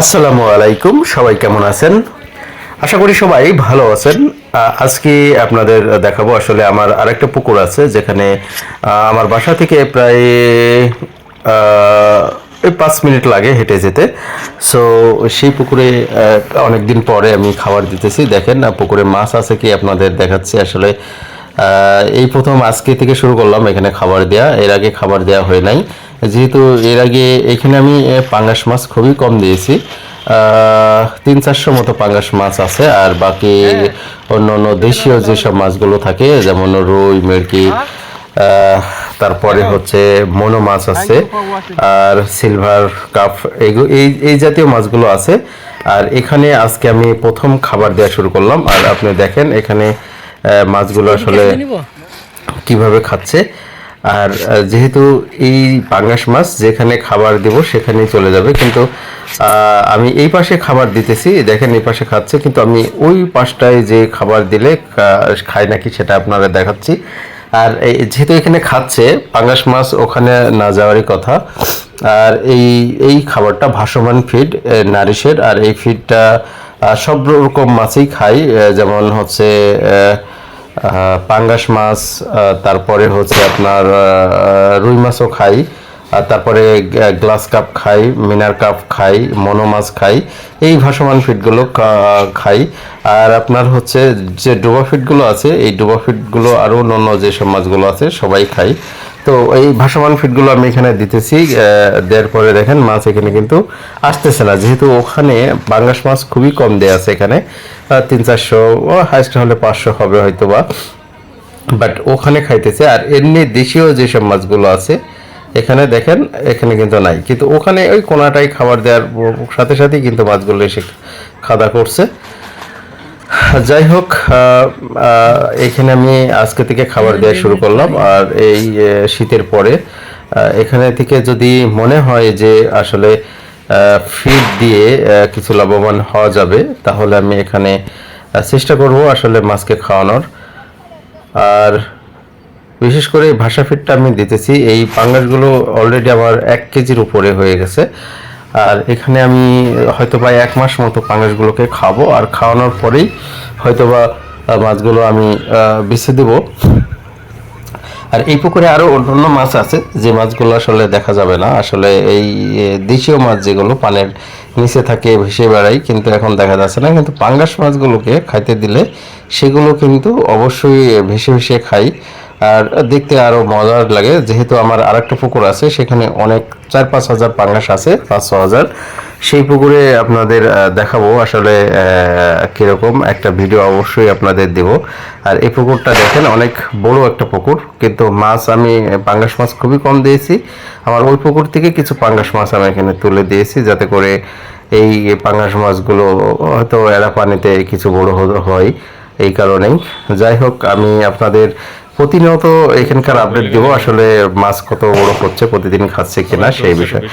আসসালামু আলাইকুম, সবাই কেমন আছেন? আশা করি সবাই ভালো আছেন। আজকে আপনাদের দেখাবো আসলে আমার আরেকটা পুকুর আছে যেখানে আমার বাসা থেকে প্রায় এই 5 মিনিট লাগে হেঁটে যেতে। সো সেই পুকুরে অনেক দিন পরে আমি খাবার দিতেছি। দেখেন পুকুরে মাছ আছে কি আপনাদের দেখাচ্ছি। আসলে এই প্রথম আজকে থেকে শুরু করলাম এখানে খাবার দেয়া, এর আগে খাবার দেয়া হয় নাই। যেহেতু এর আগে এখানে আমি পাঙ্গাস মাছ খুবই কম দিয়েছি, 300-400 মতো পাঙ্গাস মাছ আছে, আর বাকি অন্য অন্য দেশীয় যেসব মাছগুলো থাকে যেমন রুই, মিরকি, তারপরে হচ্ছে মনো মাছ আছে, আর সিলভার কাপ, এই এই জাতীয় মাছগুলো আছে। আর এখানে আজকে আমি প্রথম খাবার দেওয়া শুরু করলাম। আর আপনি দেখেন এখানে মাছগুলো আসলে কিভাবে খাচ্ছে। আর যেহেতু এই পাঙ্গাস মাছ যেখানে খাবার দেব সেখানেই চলে যাবে, কিন্তু আমি এই পাশে খাবার দিতেছি, দেখেন এই পাশে খাচ্ছে, কিন্তু আমি ওই পাশটায় যে খাবার দিলে খায় নাকি সেটা আপনারা দেখাচ্ছি। আর যেহেতু এখানে খাচ্ছে পাঙ্গাস মাছ, ওখানে না যাওয়ারই কথা। আর এই এই খাবারটা ভাসমান ফিড নারিশের, আর এই ফিডটা সব রকম মাছই খাই, যেমন হচ্ছে পাঙ্গাস মাছ, তারপরে হচ্ছে আপনার রুই মাছও খাই, আর তারপরে গ্লাস কাপ খাই, মিনার কাপ খাই, মনো মাছ খাই, এই ভাসমান ফিডগুলো খাই। আর আপনার হচ্ছে যে ডোবা ফিডগুলো আছে, এই ডোবা ফিডগুলো আরও অন্য যেসব মাছগুলো আছে সবাই খাই। তো এই ভাসমান ফিডগুলো আমি এখানে দিতেছি, দেওয়ার পরে দেখেন মাছ এখানে কিন্তু আসতেছে না, যেহেতু ওখানে পাঙ্গাস মাছ খুবই কম দেয়া আছে। এখানে 300-400, হাইস্ট হলে 500 হবে হয়তো বা, বাট ওখানে খাইতেছে। আর এমনি দেশীয় যেসব মাছগুলো আছে এখানে দেখেন এখানে কিন্তু নাই, কিন্তু ওখানে ওই কোনাটাই খাবার দেওয়ার সাথে সাথেই কিন্তু মাছগুলো এসে খাওয়া করছে। যাই হোক, এখানে আমি আজকে থেকে খাবার দেওয়া শুরু করলাম। আর এই শীতের পরে এখানে থেকে যদি মনে হয় যে আসলে ফিড দিয়ে কিছু লাভবান হওয়া যাবে, তাহলে আমি এখানে চেষ্টা করব আসলে মাছকে খাওয়ানোর। আর বিশেষ করে এই ভাষা ফিডটা আমি দিতেছি, এই পাঙ্গাসগুলো অলরেডি আমার 1 কেজির উপরে হয়ে গেছে। আর এখানে আমি হয়তো বা 1 মাস মতো পাঙ্গাসগুলোকে খাবো, আর খাওয়ানোর পরেই হয়তো বা মাছগুলো আমি বেছে দেব। আর এই পুকুরে আরও অন্য মাছ আছে যে মাছগুলো আসলে দেখা যাবে না, আসলে এই দেশীয় মাছ যেগুলো পানের নিচে থাকে ভেসে বেড়াই, কিন্তু এখন দেখা যাচ্ছে না। কিন্তু পাঙ্গাস মাছগুলোকে খাইতে দিলে সেগুলো কিন্তু অবশ্যই ভেসে ভেসে খাই, আর দেখতে আরও মজার লাগে। যেহেতু আমার আরেকটা পুকুর আছে, সেখানে অনেক 4-5 হাজার পাঙ্গাস আছে, 5-6 হাজার। সেই পুকুরে আপনাদের দেখাবো আসলে কীরকম একটা ভিডিও অবশ্যই আপনাদের দেব। আর এই পুকুরটা দেখেন অনেক বড় একটা পুকুর, কিন্তু মাছ আমি পাঙ্গাস মাছ খুবই কম দিয়েছি। আমার ওই পুকুর থেকে কিছু পাঙ্গাস মাছ আমি এখানে তুলে দিয়েছি, যাতে করে এই পাঙ্গাস মাছগুলো হয়তো এরা পানিতে কিছু বড় হয়, এই কারণেই। যাই হোক, আমি আপনাদের প্রতিনিয়ত এখানকার আপডেট দেবো আসলে মাছ কত বড় হচ্ছে, প্রতিদিন খাচ্ছে কিনা সেই বিষয়ে।